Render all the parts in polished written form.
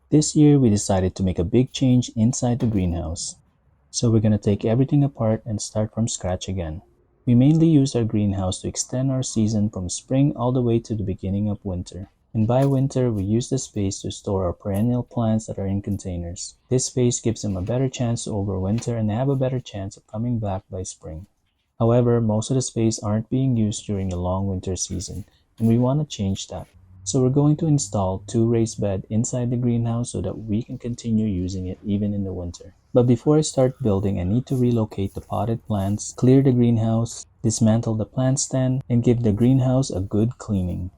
This year we decided to make a big change inside the greenhouse. So we're gonna take everything apart and start from scratch again. We mainly use our greenhouse to extend our season from spring all the way to the beginning of winter. And by winter, we use the space to store our perennial plants that are in containers. This space gives them a better chance to overwinter and have a better chance of coming back by spring. However, most of the space aren't being used during the long winter season, and we want to change that. So we're going to install two raised beds inside the greenhouse so that we can continue using it even in the winter. But before I start building, I need to relocate the potted plants, clear the greenhouse, dismantle the plant stand, and give the greenhouse a good cleaning.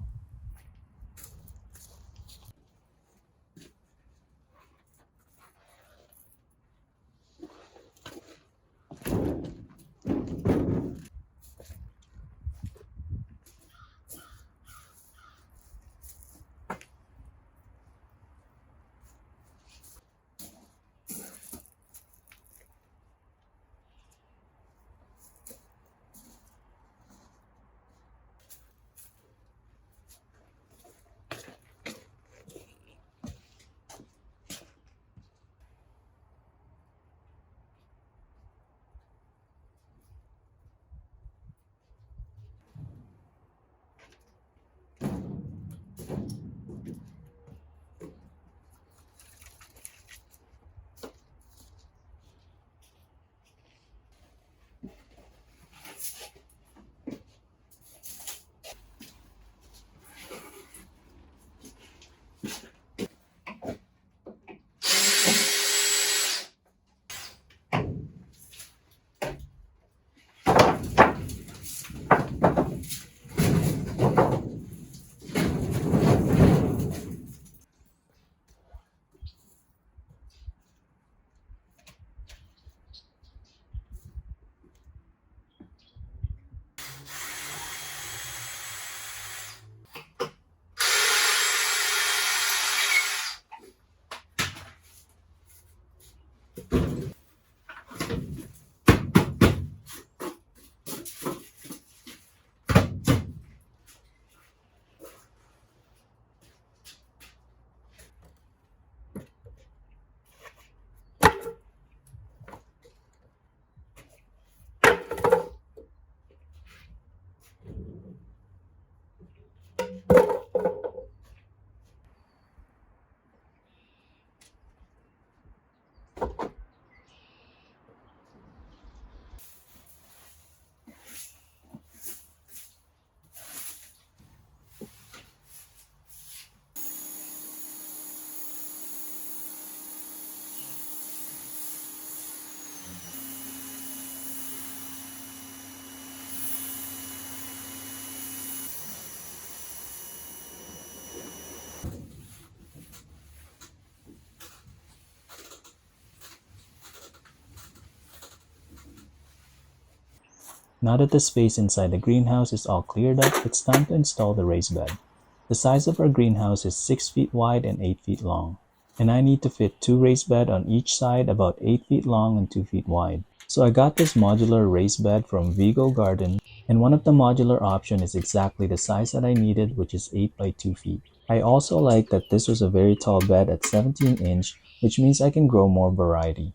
Now that the space inside the greenhouse is all cleared up, it's time to install the raised bed. The size of our greenhouse is 6 feet wide and 8 feet long, and I need to fit two raised beds on each side about 8 feet long and 2 feet wide. So I got this modular raised bed from Vigo Garden, and one of the modular options is exactly the size that I needed, which is 8 by 2 feet. I also like that this was a very tall bed at 17-inch, which means I can grow more variety.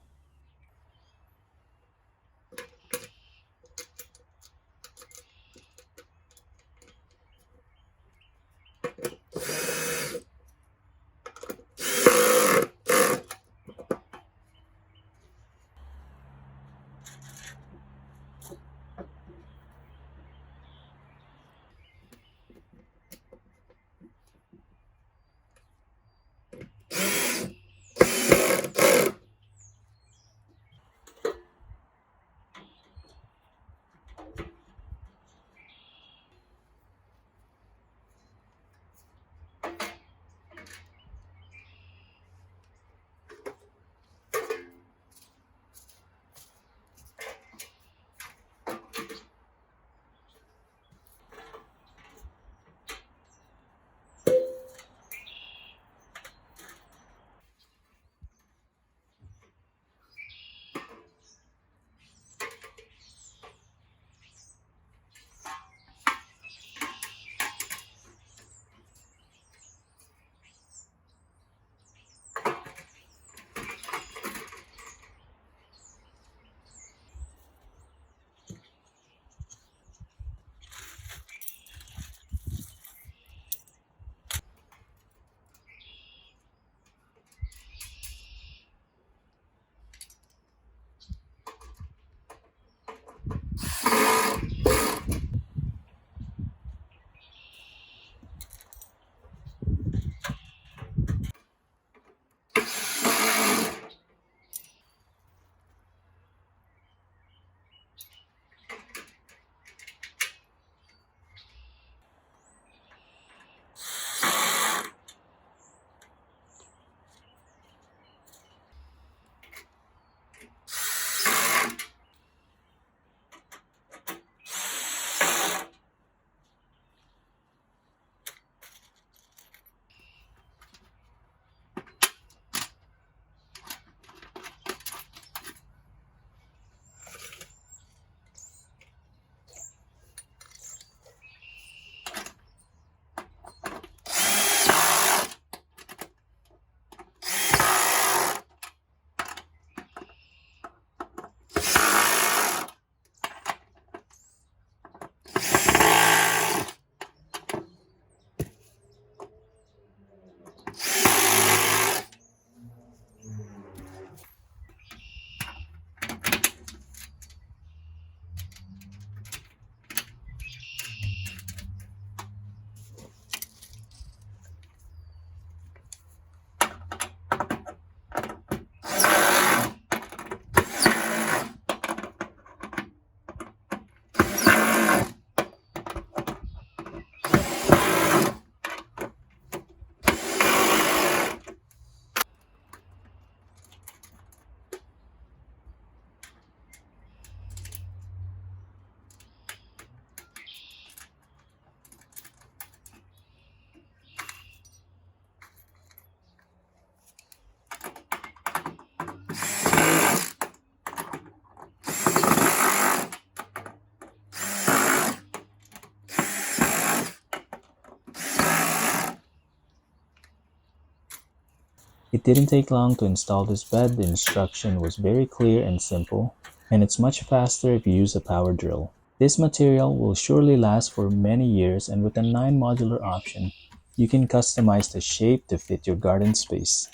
It didn't take long to install this bed. The instruction was very clear and simple, and it's much faster if you use a power drill. This material will surely last for many years, and with a 9 modular option, you can customize the shape to fit your garden space.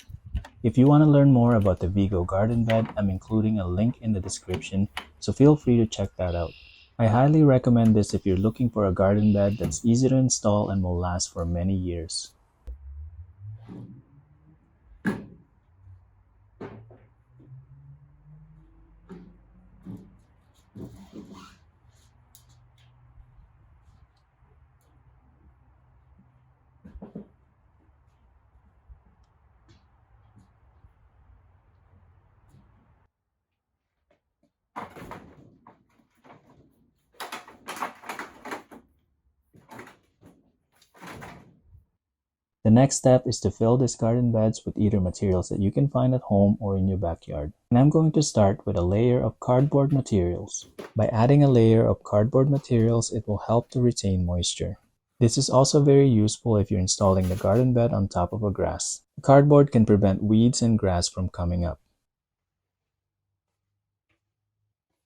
If you want to learn more about the Vigo garden bed, I'm including a link in the description, so feel free to check that out. I highly recommend this if you're looking for a garden bed that's easy to install and will last for many years. The next step is to fill these garden beds with either materials that you can find at home or in your backyard. And I'm going to start with a layer of cardboard materials. By adding a layer of cardboard materials, it will help to retain moisture. This is also very useful if you're installing the garden bed on top of a grass. The cardboard can prevent weeds and grass from coming up.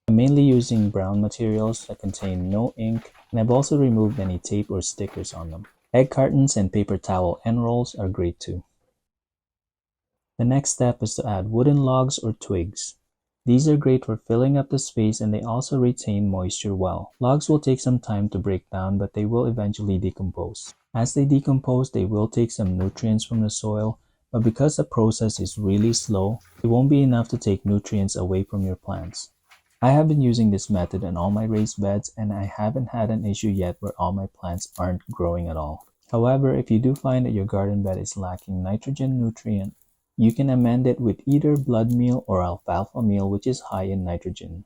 I'm mainly using brown materials that contain no ink, and I've also removed any tape or stickers on them. Egg cartons and paper towel end rolls are great too. The next step is to add wooden logs or twigs. These are great for filling up the space, and they also retain moisture well. Logs will take some time to break down, but they will eventually decompose. As they decompose, they will take some nutrients from the soil, but because the process is really slow, it won't be enough to take nutrients away from your plants. I have been using this method on all my raised beds, and I haven't had an issue yet where all my plants aren't growing at all. However, if you do find that your garden bed is lacking nitrogen nutrient, you can amend it with either blood meal or alfalfa meal, which is high in nitrogen.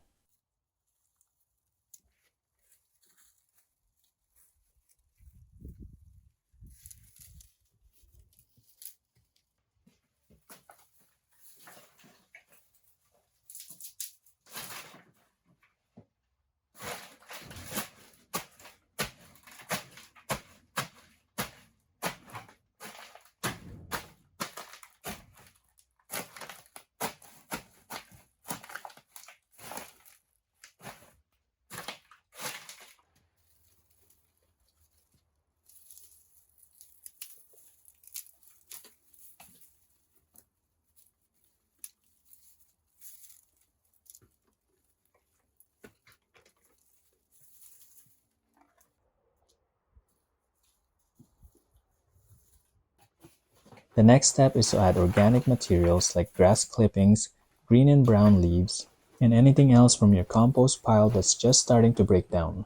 The next step is to add organic materials like grass clippings, green and brown leaves, and anything else from your compost pile that's just starting to break down.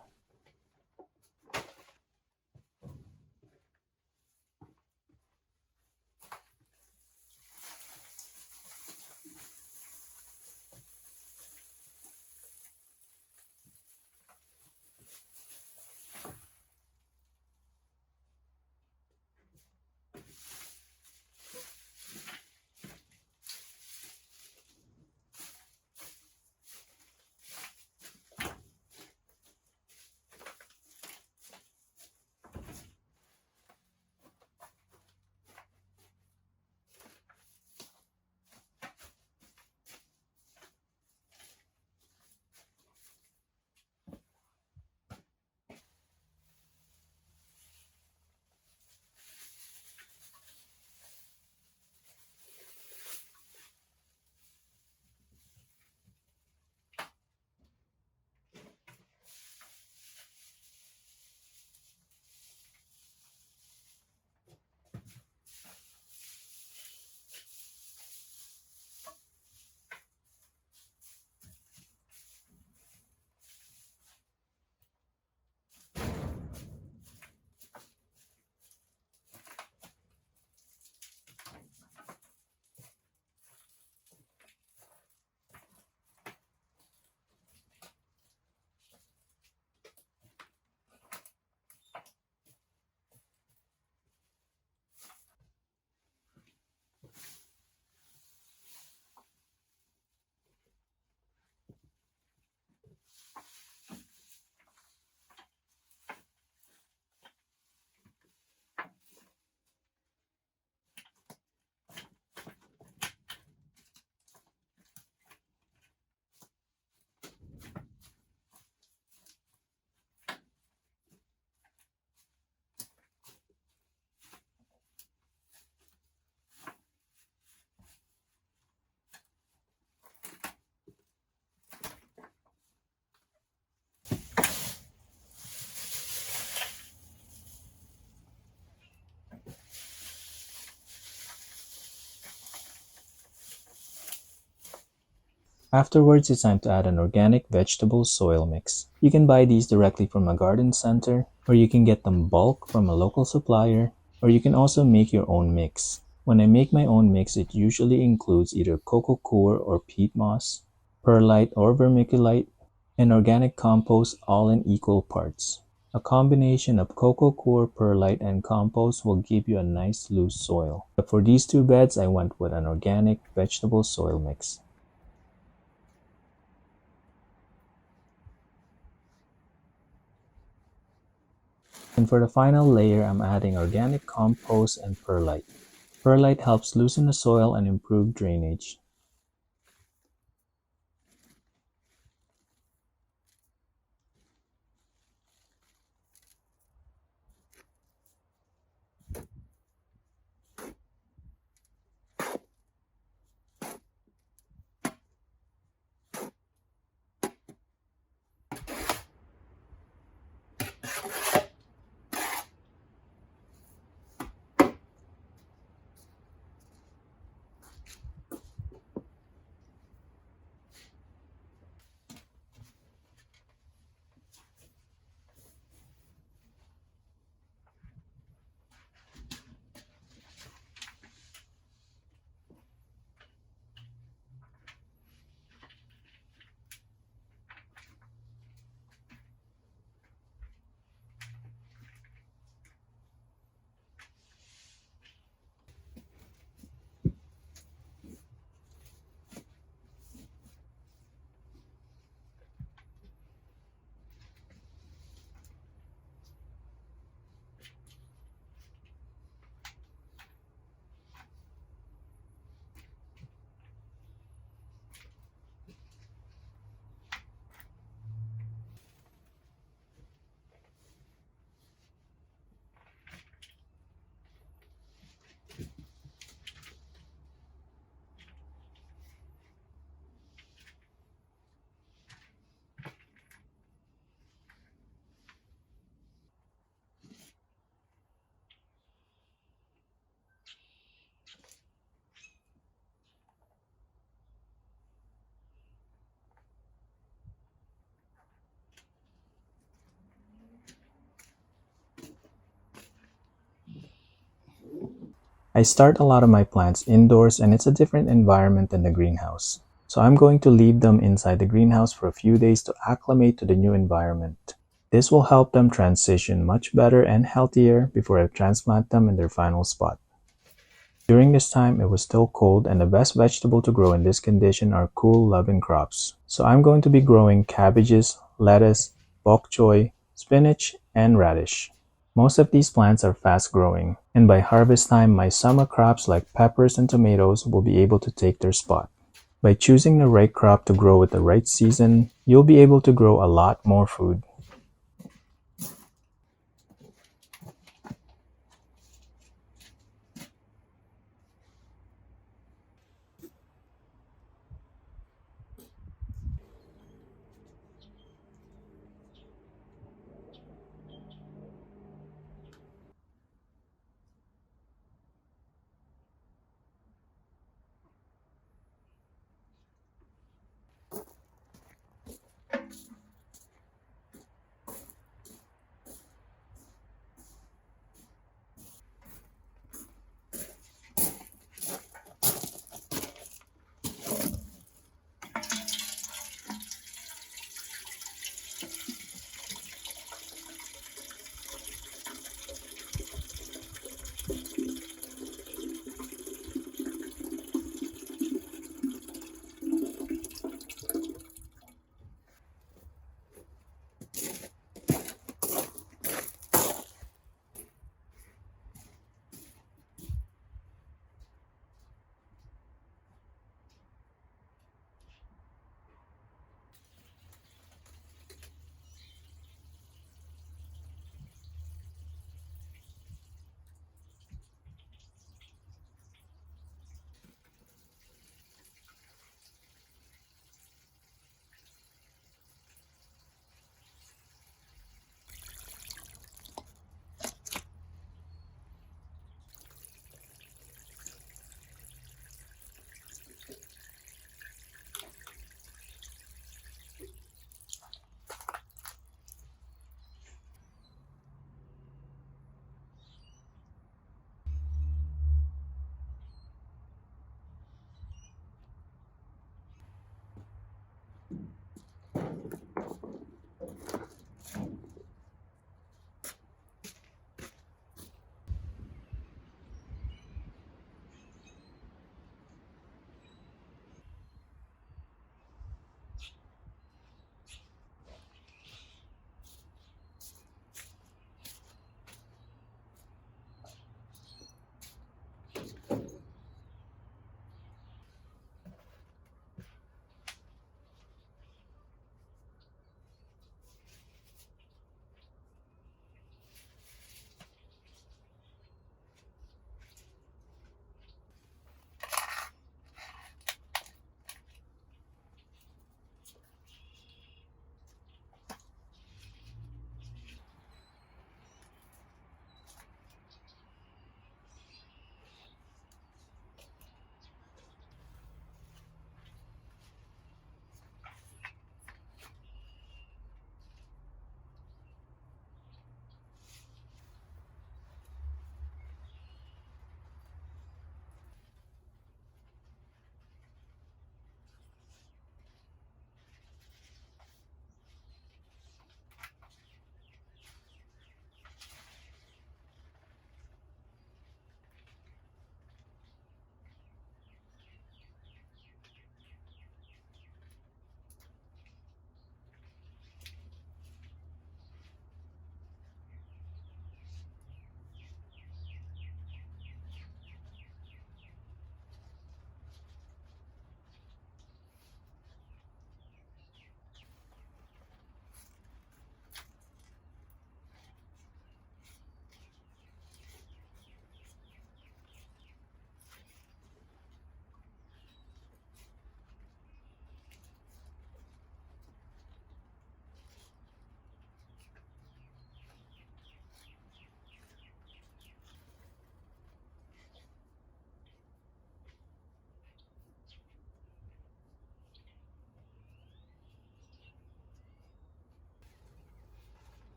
Afterwards, it's time to add an organic vegetable soil mix. You can buy these directly from a garden center, or you can get them bulk from a local supplier, or you can also make your own mix. When I make my own mix, it usually includes either coco coir or peat moss, perlite or vermiculite, and organic compost all in equal parts. A combination of coco coir, perlite, and compost will give you a nice loose soil. But for these two beds, I went with an organic vegetable soil mix. And for the final layer, I'm adding organic compost and perlite. Perlite helps loosen the soil and improve drainage. I start a lot of my plants indoors and it's a different environment than the greenhouse. So I'm going to leave them inside the greenhouse for a few days to acclimate to the new environment. This will help them transition much better and healthier before I transplant them in their final spot. During this time, it was still cold and the best vegetable to grow in this condition are cool loving crops. So I'm going to be growing cabbages, lettuce, bok choy, spinach, and radish. Most of these plants are fast growing, and by harvest time, my summer crops like peppers and tomatoes will be able to take their spot. By choosing the right crop to grow at the right season, you'll be able to grow a lot more food.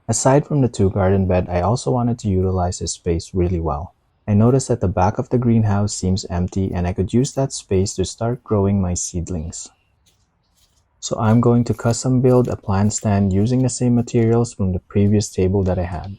Aside from the two garden bed, I also wanted to utilize this space really well. I noticed that the back of the greenhouse seems empty and I could use that space to start growing my seedlings. So I'm going to custom build a plant stand using the same materials from the previous table that I had.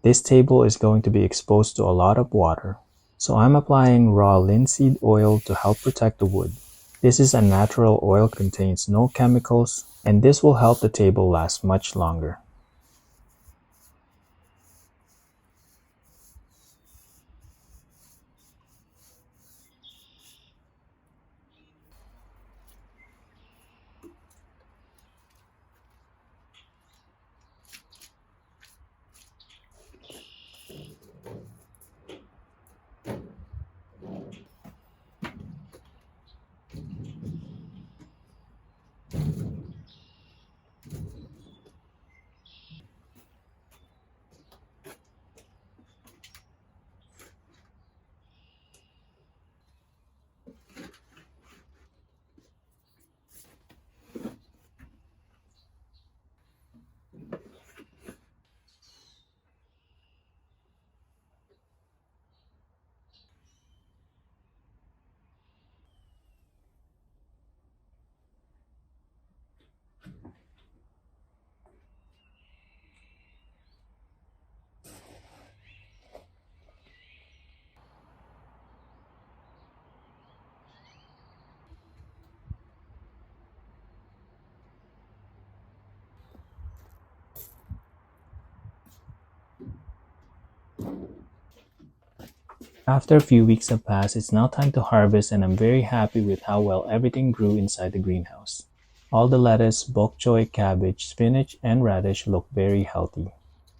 This table is going to be exposed to a lot of water. So I'm applying raw linseed oil to help protect the wood. This is a natural oil, contains no chemicals, and this will help the table last much longer. After a few weeks have passed, it's now time to harvest, and I'm very happy with how well everything grew inside the greenhouse. All the lettuce, bok choy, cabbage, spinach, and radish look very healthy.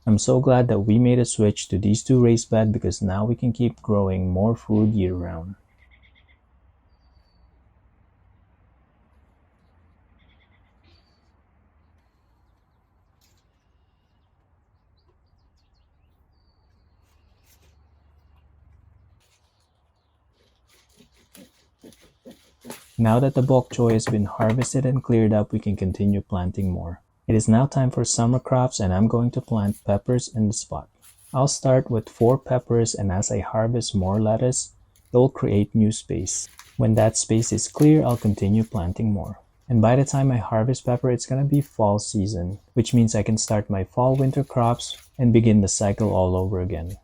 I'm so glad that we made a switch to these two raised beds because now we can keep growing more food year round. Now that the bok choy has been harvested and cleared up, we can continue planting more. It is now time for summer crops, and I'm going to plant peppers in the spot. I'll start with 4 peppers, and as I harvest more lettuce, it will create new space. When that space is clear, I'll continue planting more. And by the time I harvest pepper, it's gonna be fall season, which means I can start my fall winter crops and begin the cycle all over again.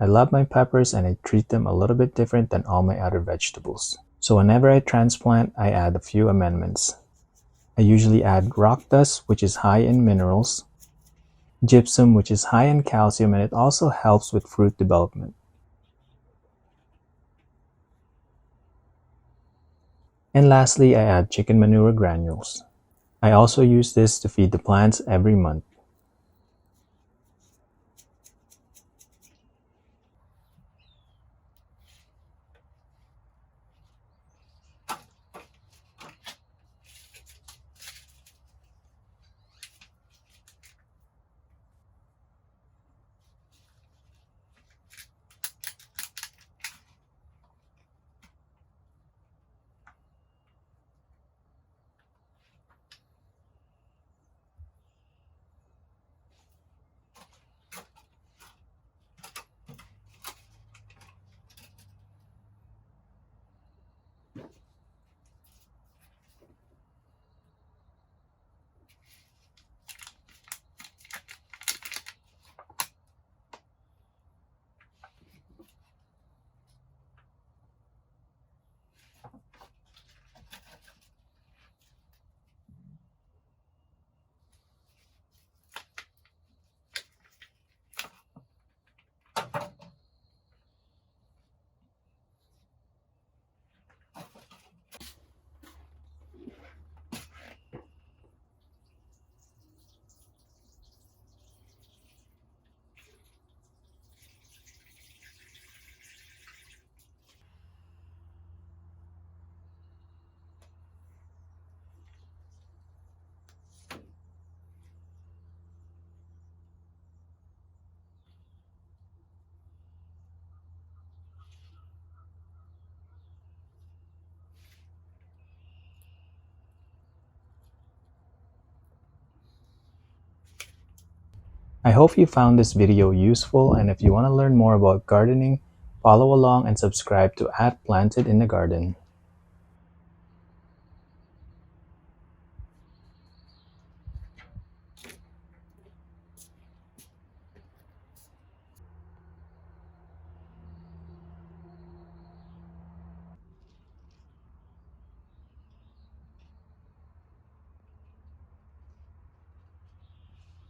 I love my peppers and I treat them a little bit different than all my other vegetables. So whenever I transplant, I add a few amendments. I usually add rock dust, which is high in minerals, gypsum, which is high in calcium, and it also helps with fruit development. And lastly, I add chicken manure granules. I also use this to feed the plants every month. I hope you found this video useful, and if you want to learn more about gardening, follow along and subscribe to @Planted in the Garden.